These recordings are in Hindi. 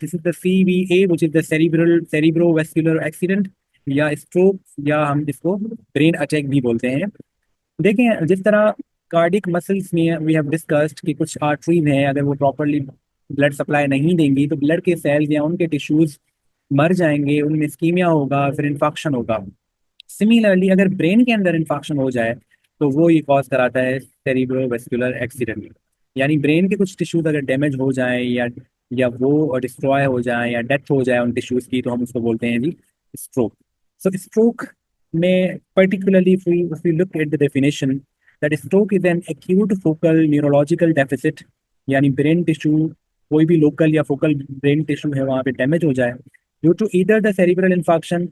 This is the CVA which is the cerebrovascular accident या स्ट्रोक, या हम इसको ब्रेन अटैक भी बोलते हैं। देखें, जिस तरह कार्डिक मसल्स में वी हैव डिस्कस्ड कि कुछ आर्टरीज हैं, अगर वो प्रॉपरली ब्लड सप्लाई नहीं देंगी तो ब्लड के सेल्स या उनके टिश्यूज मर जाएंगे, उनमें स्कीमिया होगा, फिर इन्फेक्शन होगा। सिमिलरली अगर ब्रेन के अंदर इन्फेक्शन हो जाए तो वो ये कॉज कराता है सेरिब्रोवेस्कुलर एक्सीडेंट। यानी ब्रेन के कुछ टिश्यूज अगर डैमेज हो जाए या वो डिस्ट्रॉय हो जाए या डेथ हो जाए उन टिश्यूज की, तो हम उसको बोलते हैं जी स्ट्रोक। सो स्ट्रोक में particularly if we look at the definition that stroke is an acute focal neurological deficit, यानी ब्रेन टिश्यू कोई भी लोकल या फोकल ब्रेन टिश्यू है वहाँ पे डैमेज हो जाए due to either the cerebral infection.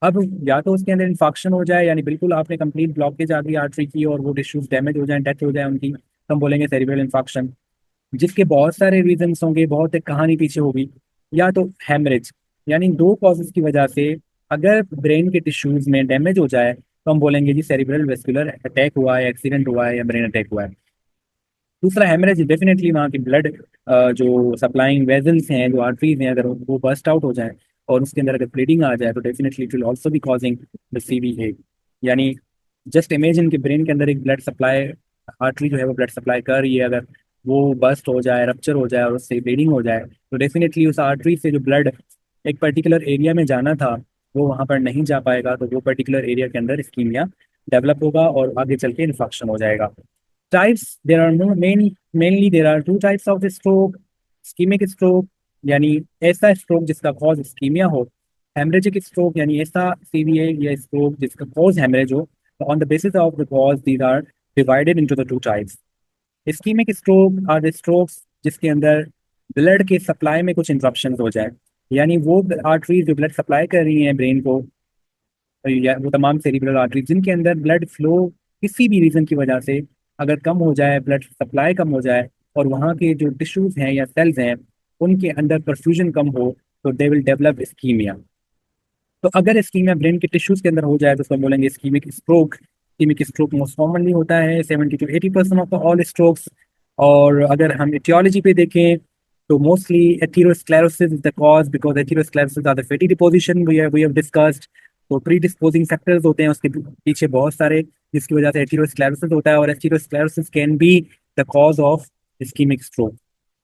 अब या तो उसके अंदर इन्फेक्शन हो जाए, यानी बिल्कुल आपने कंप्लीट ब्लॉकेज आ गई आर्टरी की और वो टिश्यूज डैमेज हो जाए, डेथ हो जाए उनकी, तो हम बोलेंगे सेरिब्रल इन्फेक्शन, जिसके बहुत सारे रीजंस होंगे, बहुत एक कहानी पीछे होगी। या तो हैमरेज, यानी दो कॉजेज की वजह से अगर ब्रेन के टिश्यूज में डैमेज हो जाए तो हम बोलेंगे जी सेरिब्रल वेस्कुलर अटैक हुआ है, एक्सीडेंट हुआ है या ब्रेन अटैक हुआ है। दूसरा हैमरेज, डेफिनेटली वहाँ की ब्लड जो सप्लाइंग वेजल्स हैं, जो आर्टरीज हैं, अगर वो बर्स्ट आउट हो जाए और उसके अंदर अगर ब्लीडिंग आ जाए तो definitely it will also be causing the CVA। यानी जस्ट इमेजिन कि ब्रेन के अंदर एक ब्लड सप्लाई आर्टरी जो है वो ब्लड सप्लाई कर रही है, अगर वो बस्ट हो जाए, रप्चर हो जाए और उससे ब्लीडिंग हो जाए तो डेफिनेटली उस आर्टरी से जो ब्लड एक पर्टिकुलर एरिया में जाना था वो वहाँ पर नहीं जा पाएगा, तो वो पर्टिकुलर एरिया के अंदर इस्कीमिया डेवलप होगा और आगे चल के इन्फेक्शन हो जाएगा। Types, there are no mainly there are two types of stroke: ischemic stroke यानी ऐसा स्ट्रोक जिसका कॉज इस्कीमिया हो, हेमरेजिक स्ट्रोक यानी ऐसा CVA या स्ट्रोक जिसका कॉज हेमरेज हो। On the basis of the cause these are divided into the two types. Ischaemic stroke are the strokes जिसके अंदर ब्लड के सप्लाई में कुछ इंटरप्शन हो जाए, यानी वो आर्टरीज जो ब्लड सप्लाई कर रही हैं ब्रेन को, या वो तमाम सेरिब्रल आर्टरीज जिनके अंदर ब्लड फ्लो किसी भी रीज़न की वजह से अगर कम हो जाए, ब्लड सप्लाई कम हो जाए और वहाँ के जो टिश्यूज हैं या सेल्स हैं उनके अंदर परफ्यूजन कम हो, तो दे विल डेवलप इस्कीमिया। तो अगर इस्कीमिया ब्रेन के टिश्यूज के अंदर हो जाए तो उसको बोलेंगे ischaemic stroke. Ischaemic stroke most commonly होता है 70 to 80% ऑफ ऑल स्ट्रोक्स। और अगर हम एटियोलॉजी पे देखें तो mostly atherosclerosis is the cause, because atherosclerosis are the fatty deposition we have discussed. तो प्री डिस्पोजिंग फैक्टर्स होते हैं उसके पीछे बहुत सारे, जिसकी वजह से एथेरोस्क्लेरोसिस होता है, और atherosclerosis can be the cause of ischaemic stroke.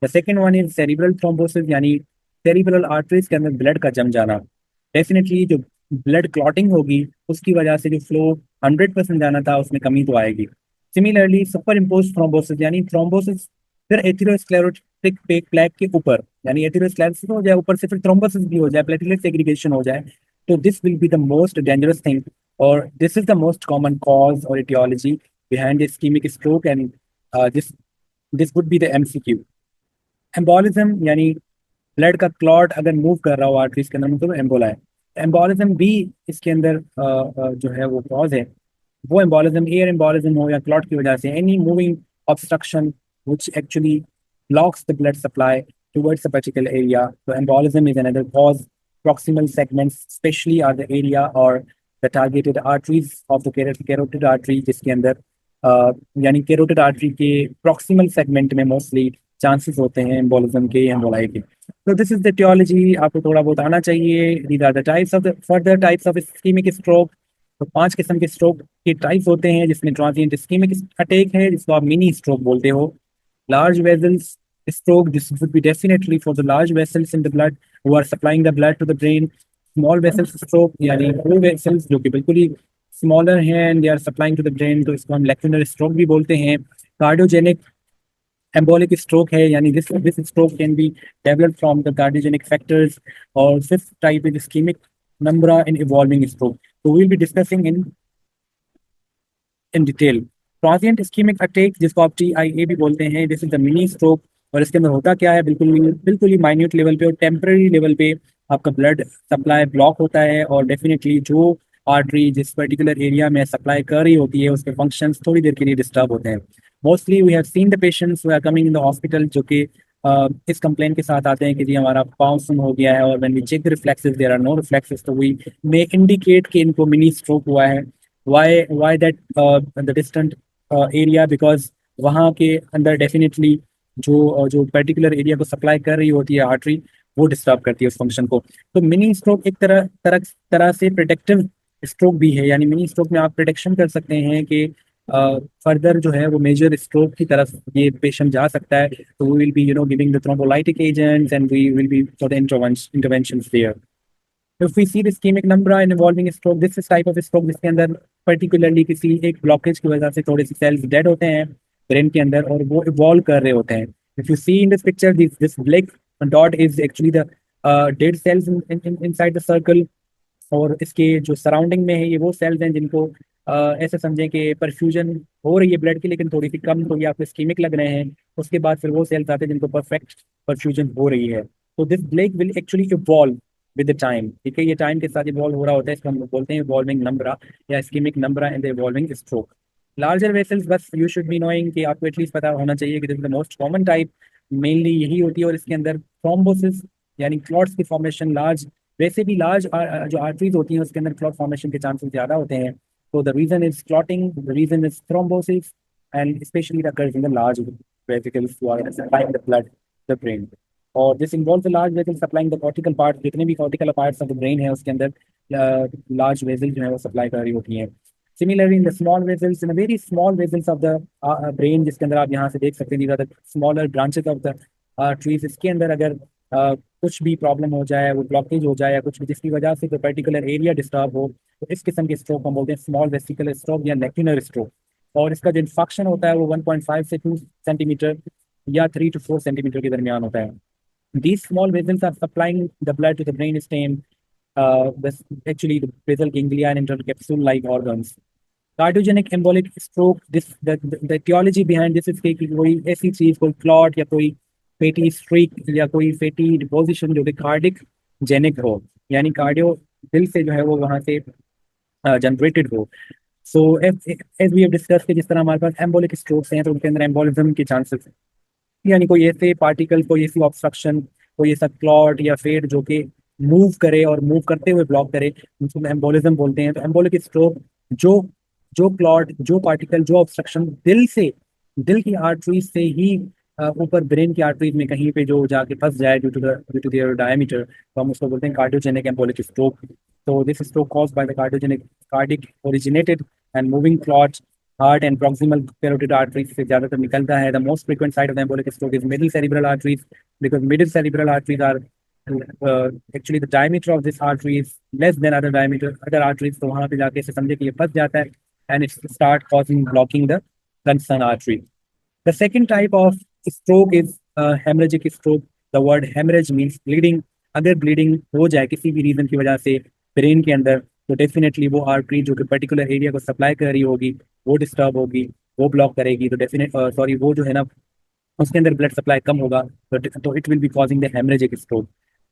The second one is cerebral thrombosis, यानी सेरिब्रल आर्टरीज के अंदर ब्लड का जम जाना। डेफिनेटली जो ब्लड क्लॉटिंग होगी उसकी वजह से जो फ्लो 100% जाना था उसमें कमी तो आएगी। सिमिलरली सुपर इम्पोज थ्रोम्बोसिस, यानी थ्रोम्बोसिस फिर एथेरोस्क्लेरोटिक प्लेक के ऊपर, यानी एथेरोस्क्लेरोसिस हो जाए ऊपर से फिर थ्रोम्बोसिस भी हो जाए, प्लेटलेट सेग्रीगेशन हो जाए, तो this will be the most dangerous thing, और this is the most common cause और etiology behind ischemic stroke, and this would be the MCQ। Embolism यानी ब्लड का क्लॉट अगर मूव कर रहा हो आर्टरीज के अंदर मतलब एम्बोला है। एम्बोलिज्म भी इसके अंदर जो है वो कॉज है। वो एम्बोलिज्म एयर एम्बोलिज्म हो या क्लॉट की वजह से, any moving obstruction which actually blocks the blood supply towards a particular area. So embolism is another cause. Proximal segments especially are the area or the targeted arteries of the carotid artery, जिसके अंदर यानी carotid artery के proximal segment में mostly चांसेस होते हैं एम्बोलिज्म के, एम्बोलाई के। तो दिस इज द टियोलॉजी, आपको थोड़ा बहुत आना चाहिए। These are the types of the further types of ischaemic stroke. तो 5 किस्म के स्ट्रोक के टाइप्स होते हैं, जिसमें ट्रांजिएंट इस्कीमिक अटैक है जिसको आप मिनी स्ट्रोक बोलते हो। Large vessels stroke, this would be definitely for the large vessels in the blood who are supplying the blood to the brain। Small vessels stroke यानी वो vessels जो कि बिल्कुल ही smaller हैं and they are supplying to the brain, तो इसको हम lacunar stroke भी बोलते हैं। Cardiogenic embolic stroke है, यानी this stroke can be developed from the cardiogenic factors। और fifth type is ischemic penumbra and evolving stroke। So we'll be discussing in detail. Transient ischaemic attack जिसको आप TIA भी बोलते हैं, this is the mini stroke. और इसके अंदर होता क्या है, बिल्कुल ही माइन्यूट लेवल पे और टेम्पररी लेवल पे आपका ब्लड सप्लाई ब्लॉक होता है, और डेफिनेटली जो आर्टरी जिस पर्टिकुलर एरिया में सप्लाई कर रही होती है उसके फंक्शंस थोड़ी देर के लिए डिस्टर्ब होते हैं। Mostly we have seen the patients who are coming in the hospital जो कि इस कंप्लेन के साथ आते हैं कि जी हमारा पाँव सुन हो गया है, और when we check the reflexes there are no reflexes, तो वी मे इंडिकेट कि इनको मिनी स्ट्रोक हुआ है। why that the distant area, because वहाँ के अंदर डेफिनेटली जो पर्टिकुलर एरिया को सप्लाई कर रही होती है आर्टरी, वो डिस्टर्ब करती है उस फंक्शन को। तो मिनी स्ट्रोक एक तरह तरह तरह से प्रोटेक्टिव स्ट्रोक भी है, यानी मिनी स्ट्रोक में आप प्रोटेक्शन कर सकते हैं कि फर्दर जो है वो मेजर स्ट्रोक की तरफ ये पेशेंट जा सकता है। तो we will be giving the thrombolytic agents and we will be for the interventions there. If we see the ischemic numbra in involving stroke, this is type of stroke जिसके अंदर particularly किसी एक ब्लॉकेज की वजह से थोड़े से सेल्स डेड होते हैं ब्रेन के अंदर और वो इवॉल्व कर रहे होते हैं। If you see in this picture, this black dot is actually the dead cells inside the circle, और इसके जो सराउंडिंग में है ये वो सेल्स हैं जिनको ऐसे समझें कि परफ्यूजन हो रही है ब्लड की लेकिन थोड़ी सी कम, तो ये आपको इस्कीमिक लग रहे हैं। उसके बाद फिर वो सेल्स आते हैं जिनको परफेक्ट परफ्यूजन हो रही है। तो this black will actually evolve with the time, ठीक है, ये टाइम के साथ इवॉल्व हो रहा होता है, इसको हम बोलते हैं इवॉल्विंग नंबरा या इस्कीमिक नंबरा in the evolving stroke. Larger vessels, बस यू शुड बी नोइंग कि आपको एटलीस्ट पता होना चाहिए कि this is the most common type, mainly यही होती है, और इसके अंदर थ्रोम्बोसिस यानी क्लॉट्स की फॉर्मेशन लार्ज, वैसे भी लार्ज जो आर्टरीज होती हैं उसके अंदर क्लॉट फॉर्मेशन के चांसेस ज़्यादा होते हैं। तो the reason is clotting, the reason is thrombosis and specially the occurs in the large vesicles who are supplying the blood to the brain, और this involve the large vessel supplying the cortical part, जितने भी cortical parts of the brain है उसके अंदर लार्ज वेसल जो है वो सप्लाई कर रही होती हैं। Similarly in the small vessels, in very small vessels of the brain, जिसके अंदर आप यहाँ से देख सकते हैं these are the smaller branches of the trees, इसके अंदर अगर कुछ भी प्रॉब्लम हो जाए, वो ब्लॉकेज हो जाए या कुछ भी जिसकी वजह से कोई पर्टिकुलर एरिया डिस्टर्ब हो, तो इस किस्म के स्ट्रोक हम बोलते हैं स्मॉल वेसिकुलर स्ट्रोक या लेक्यूलर स्ट्रोक। और इसका जो इन्फेक्शन होता है वो 1.5 से 2 सेंटीमीटर या 3 to 4 सेंटीमीटर के दरमियान होता है। These small vessels are supplying the blood to the brainstem, actually the basal ganglia and intercapsule-like organs. Cardiogenic embolic stroke, the etiology behind this is कि कोई ऐसी चीज, कोई क्लॉट या कोई फैटी स्ट्रीक या कोई फैटी डिपोजिशन जो कि कार्डिक जेनिक हो, यानी कार्डियो दिल से जो है वो वहाँ से जनरेटेड हो। So as we have discuss कि जिस तरह हमारे पास एम्बोलिक स्ट्रोक्स हैं तो उनके अंदर एम्बोलिज्म के चांसेस हैं, यानी कोई ऐसे पार्टिकल, कोई ऐसी ऑब्स्ट्रक्शन, कोई ऐसा क्लॉट या फेड जो कि मूव करे और मूव करते हुए ब्लॉक करे, उसको एम्बोलिज्म बोलते हैं। तो एम्बोलिक स्ट्रोक जो जो क्लॉट, जो पार्टिकल, जो ऑब्स्ट्रक्शन दिल से, दिल की आर्टरीज से ही ऊपर ब्रेन की आर्टरीज में कहीं पे जो जाके फंस जाए ड्यू टू देयर डायमीटर, तो हम उसको बोलते हैं कार्डियोजेनिक एम्बोलिक स्ट्रोक। तो this stroke caused by the cardiogenic cardiac originated and moving clot heart and proximal carotid arteries से ज़्यादातर निकलता है। The most frequent site of the embolic stroke is middle cerebral arteries, because middle cerebral arteries are actually the diameter of this artery is less than other arteries, तो वहाँ पे जाके इसे समझे कि ये फंस जाता है and it start causing blocking the concerned artery. The second type of stroke is hemorrhagic stroke. The word hemorrhage means bleeding. अगर bleeding हो जाए किसी भी रीजन की वजह से ब्रेन के अंदर, तो डेफिनेटली वो आर्टरी जो कि पर्टिकुलर एरिया को सप्लाई कर रही होगी वो डिस्टर्ब होगी, वो ब्लॉक करेगी, तो डेफिनेट सॉरी वो जो है ना उसके अंदर ब्लड सप्लाई कम होगा, तो it will be causing the haemorrhagic stroke.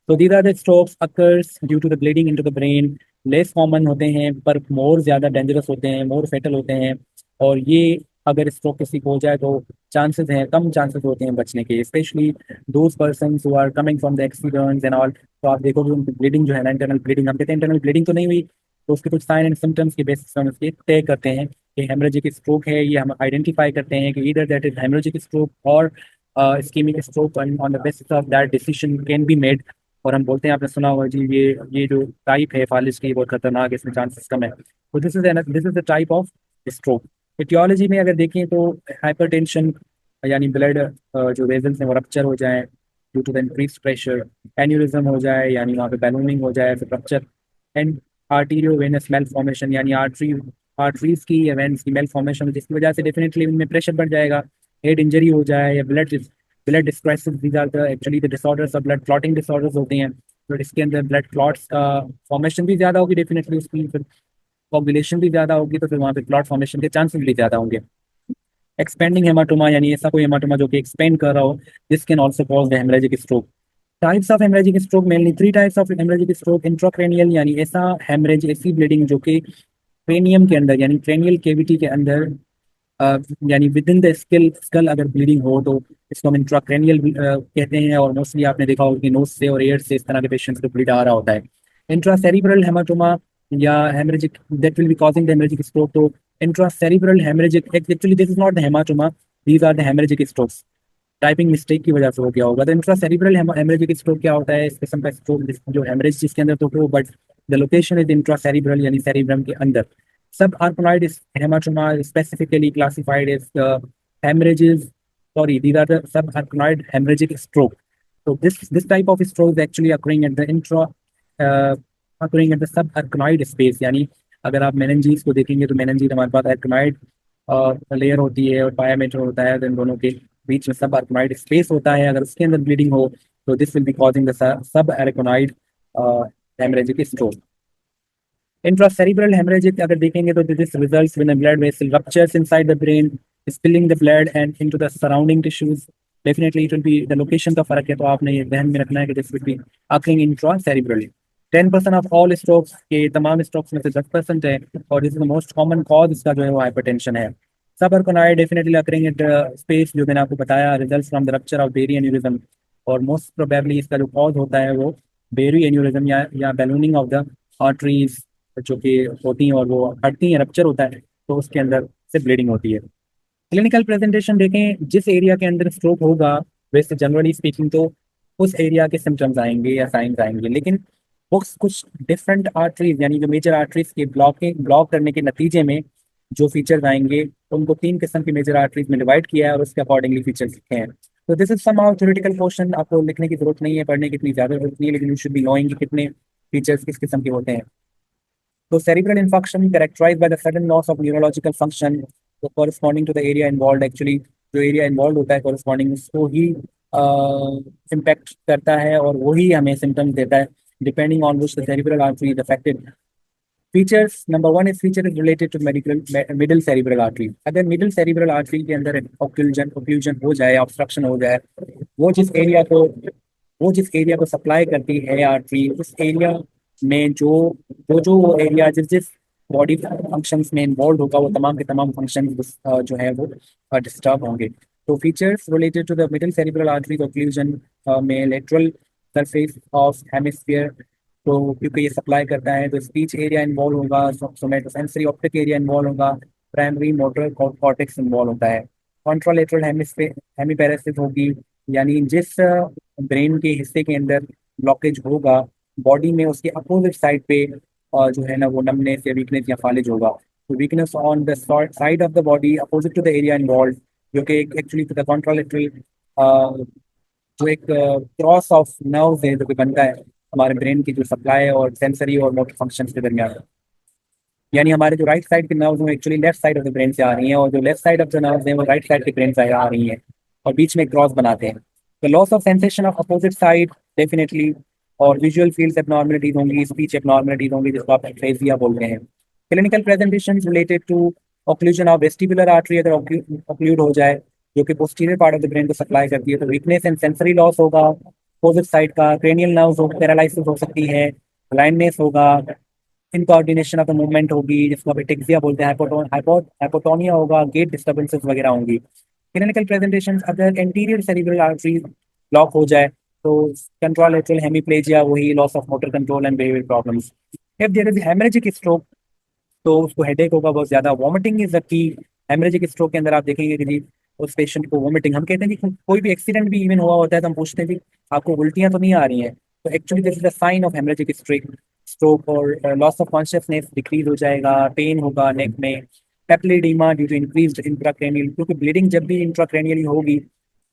तो these are the strokes occurs due to the bleeding into the brain, less common होते हैं पर मोर ज़्यादा डेंजरस होते हैं, मोर फेटल होते हैं, और ये अगर स्ट्रोक किसी को हो जाए तो चांसेस हैं, कम चांसेस होते हैं बचने के, specially those person who are coming from the accidents and all. तो आप देखोगे उनकी ब्लीडिंग जो है ना, इंटरनल ब्लीडिंग, हम कहते हैं इंटरनल ब्लीडिंग तो नहीं हुई, तो उसके कुछ साइन एंड सिम्टम्स के बेसिस पर हम उसके तय करते हैं कि हेमरेजिक स्ट्रोक है, ये हम आइडेंटिफाई करते हैं कि इधर दैट इज हेमरेजिक स्ट्रोक और ischaemic stroke, on the basis of that decision can be made. और हम बोलते हैं, आपने सुना होगा जी, ये जो टाइप है फालिज की बहुत खतरनाक है, इसमें चांसेस कम है। तो this is the type of stroke. Aetiology में अगर देखें तो हाइपरटेंशन यानी ब्लड जो वेजल्स हैं वो रप्चर हो जाए due to the increase pressure, aneurysm हो जाए यानी वहाँ पे बैलूनिंग हो जाए, फिर rupture, and arteriovenous malformation यानी आर्टरीज की या वेन्स की मेल फॉर्मेशन, जिसकी वजह से डेफिनेटली उनमें प्रेशर बढ़ जाएगा, हेड इंजरी हो जाए या blood distresses, these are the actually the disorders of blood clotting disorders होते हैं। तो इसके अंदर ब्लड क्लॉट्स का फॉर्मेशन भी ज़्यादा होगी, डेफिनेटली उसकी फिर कोगुलेशन भी ज़्यादा होगी, तो फिर वहाँ पे क्लॉट फॉर्मेशन के चांसेस भी ज़्यादा होंगे। एक्सपेंडिंग हेमाटोमा यानी ऐसा कोई हेमाटोमा जो कि एक्सपेंड कर रहा हो, this can also cause the haemorrhagic stroke. Types of haemorrhagic stroke, mainly 3 types of haemorrhagic stroke. Intracranial यानी ऐसा हेमरेज, ऐसी ब्लीडिंग जो कि क्रेनियम के अंदर यानी क्रेनियल केविटी के अंदर यानी विद इन द स्कल अगर ब्लीडिंग हो तो इसको हम इंट्राक्रेनियल कहते हैं, और मोस्टली आपने देखा होगा कि नोज से और एयर से इस तरह के पेशेंट्स को ब्लीड आ रहा होता है। इंट्रासेरिब्रल हेमाटोमा या haemorrhagic that will be causing the haemorrhagic stroke. तो intracerebral haemorrhagic, actually this is not the haematoma, these are the haemorrhagic strokes. Typing mistake की वजह से हो गया होगा। तो इंट्रासेरिब्रल हेमरेजिक स्ट्रोक क्या होता है? इस किस्म का स्ट्रोक जो हेमरेज जिसके अंदर तो हो, but the location is intracerebral यानी सेरिब्रम के अंदर। Subarachnoid haematoma specifically classified as hemorrhages, sorry, these are the subarachnoid hemorrhagic stroke. So this type of stroke is actually occurring at the occurring at the subarachnoid space। यानी अगर आप मेनिनजीज को देखेंगे तो मेनिनजीज हमारे पास arachnoid लेयर होती है और पायामेटर होता है, तो इन दोनों के बीच में सब अरेकनॉइड स्पेस होता है। अगर उसके अंदर ब्लीडिंग हो तो this will be causing the subarachnoid haemorrhagic stroke. Intracerebral haemorrhagic अगर देखेंगे तो this results when blood vessel ruptures inside the brain, spilling the blood and into the surrounding tissues. Definitely it will be the location का फर्क है, तो आपने ये ध्यान में रखना है कि this will be occurring intracerebrally. 10% of all strokes के तमाम स्ट्रोक्स में से 10% है, और this is the most common cause इसका जो है वो हाइपरटेंशन है। Subarachnoid definitely occurring at space, जो मैंने आपको बताया, results from the rupture of berry aneurysm, और मोस्ट प्रोबेबली इसका जो कॉज होता है वो बेरी एन्यूरिज्म या बैलूनिंग ऑफ द आर्टरीज जो कि होती हैं और वो हटती हैं, रप्चर होता है तो उसके अंदर से ब्लीडिंग होती है। क्लिनिकल प्रेजेंटेशन देखें, जिस एरिया के अंदर स्ट्रोक होगा वैसे जनरली स्पीकिंग तो उस एरिया के सिम्टम्स आएंगे या साइंस आएंगे, लेकिन वो कुछ डिफरेंट आर्टरीज यानी जो मेजर आर्टरीज के ब्लॉक करने के नतीजे में जो फीचर्स आएंगे, तो उनको 3 किस्म की मेजर आर्टरीज में डिवाइड किया है और उसके अकॉर्डिंगली फीचर्स लिखे हैं। तो this is some theoretical question, आपको लिखने की जरूरत नहीं है, पढ़ने की इतनी ज़्यादा जरूरत नहीं है, लेकिन यू शुड बी नोइंग कि कितने फीचर्स किस किस्म के होते हैं। So cerebral infarction characterized by the sudden loss of neurological function, so corresponding to the area involved, actually जो एरिया इन्वॉल्व होता है corresponding उसको ही इम्पैक्ट करता है और वही हमें सिम्टम्स देता है depending on which the cerebral artery is affected. Features number 1 is feature is related to medical middle cerebral artery. अगर मिडिल सेरिब्रल आर्टरी के अंदर ऑक्लूजन हो जाए, ऑब्स्ट्रक्शन हो जाए, वो जिस एरिया को वो जिस एरिया को सप्लाई करती है आर्टरी, उस एरिया में जो वो एरिया जिस जिस बॉडी फंक्शंस में इन्वॉल्व होगा, वो तमाम के तमाम फंक्शंस जो है वो डिस्टर्ब होंगे। तो features related to the middle cerebral artery occlusion में लेटरल सरफेस ऑफ हेमिस्फीयर, तो क्योंकि ये सप्लाई करता है तो स्पीच एरिया इन्वॉल्व होगा, सोमेटोसेंसरी ऑप्टिक एरिया इन्वॉल्व होगा, प्राइमरी मोटर कॉर्टेक्स इन्वॉल्व होता है। कॉन्ट्रालेटरल हेमीपेरेसिस होगी, यानी जिस ब्रेन के हिस्से के अंदर ब्लॉकेज होगा बॉडी में उसके अपोजिट साइड पे जो है ना वो नमनेस या वीकनेस या फालिज होगा। तो weakness on the side of the body opposite to the area involve, जो कि एक्चुअली द कॉन्ट्रालेटरल जो एक क्रॉस ऑफ नर्व है जो कि बनता है हमारे ब्रेन की जो सप्लाई और सेंसरी और मोटर फंक्शंस के दरमियान, यानी हमारे जो राइट साइड के नर्व्स हैं actually left side of the brain से आ रही हैं, और जो left side of the nerves हैं वो राइट साइड के ब्रेन से आ रही हैं और बीच में क्रॉस बनाते हैं। तो loss of sensation of opposite side definitely, और विजुअल फील्ड्स एबनॉर्मलिटीज होंगी, स्पीच एबनॉर्मलिटीज होंगी जिसको आप एफेजिया बोलते हैं। Clinical presentation related to occlusion of vestibular artery अगर ऑक्लूड हो जाए जो कि posterior part of the brain को सप्लाई करती है, तो वीकनेस एंड सेंसरी लॉस होगा अपोजिट साइड का, क्रेनियल नर्व्स हो पैरालिसिस हो सकती है, ब्लाइंडनेस होगा, इनकोऑर्डिनेशन ऑफ द मूवमेंट होगी जिसको आप एटेक्सिया बोलते हैं, हाइपोटोनिया होगा, गेट डिस्टर्बेंसेस वगैरह होंगी। क्लिनिकल प्रेजेंटेशन अगर एंटीरियर सेरिब्रल आर्टरी ब्लॉक हो जाए तो कंट्रोलेटरल हेमीप्लेजिया, वही loss of motor control and behaviour problems. If there is haemorrhagic stroke तो उसको हेडेक होगा बहुत ज्यादा, vomiting is the key. Haemorrhagic stroke के अंदर आप देखेंगे कि जी उस पेशेंट को वॉमिटिंग, हम कहते हैं कि कोई भी एक्सीडेंट भी इवन हुआ होता है तो हम पूछते हैं कि आपको उल्टियां तो नहीं आ रही हैं, तो actually this is the sign of haemorrhagic stroke. और लॉस ऑफ कॉन्शियसनेस डिक्रीज हो जाएगा, पेन होगा नेक में, papilloedema due to increase intracranial, क्योंकि ब्लीडिंग जब भी इंट्राक्रेनियली होगी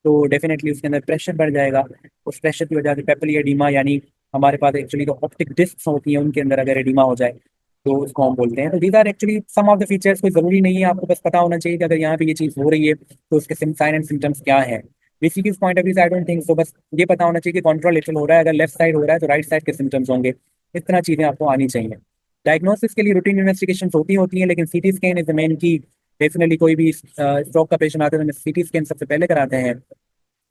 तो डेफिनेटली उसके अंदर प्रेशर बढ़ जाएगा, उस प्रेशर की वजह से पेप्लियडीमा यानी हमारे पास एक्चुअली जो ऑप्टिक डिस्क होती हैं उनके अंदर अगर एडिमा हो जाए तो उसको हम बोलते हैं। तो these are actually some of the features, कोई जरूरी नहीं है, आपको बस पता होना चाहिए कि अगर यहाँ पे ये चीज़ हो रही है तो उसके साइन एंड सिम्टम्स क्या है। बेसिकली इस पॉइंट ऑफ व्यू से आई डोंट थिंक सो, बस ये पता होना चाहिए कि कॉन्ट्रोलेटरल हो रहा है, अगर लेफ्ट साइड हो रहा है तो राइट साइड के सिम्टम्स होंगे, इतना चीज़ें आपको आनी चाहिए। डायग्नोसिस के लिए रूटीन इन्वेस्टिगेशन होती हैं, लेकिन CT scan is the main की। डेफिनेटली कोई भी स्ट्रोक का पेशेंट आता है तो सीटी स्कैन सबसे पहले कराते हैं,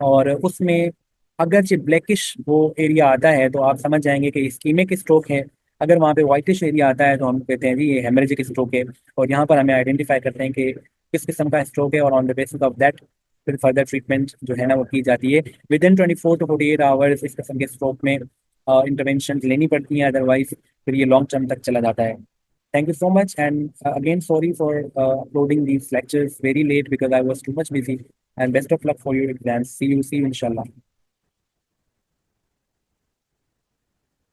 और उसमें अगर ब्लैकिश वो एरिया आता है तो आप समझ जाएंगे कि इस्कीमिक स्ट्रोक है। अगर वहाँ पे व्हाइटिश एरिया आता है तो हम कहते हैं जी ये हेमरेजिक स्ट्रोक है, और यहाँ पर हमें आइडेंटिफाई करते हैं कि किस किस्म का स्ट्रोक है, और on the basis of that फिर फर्दर ट्रीटमेंट जो है ना वो की जाती है। विद इन 24 to 48 आवर्स इस किस्म के स्ट्रोक में इंटरवेंशन लेनी पड़ती हैं, अदरवाइज फिर ये लॉन्ग टर्म तक चला जाता है। Thank you so much, and again sorry for uploading these lectures very late because I was too much busy. and best of luck for your exams. See you inshallah.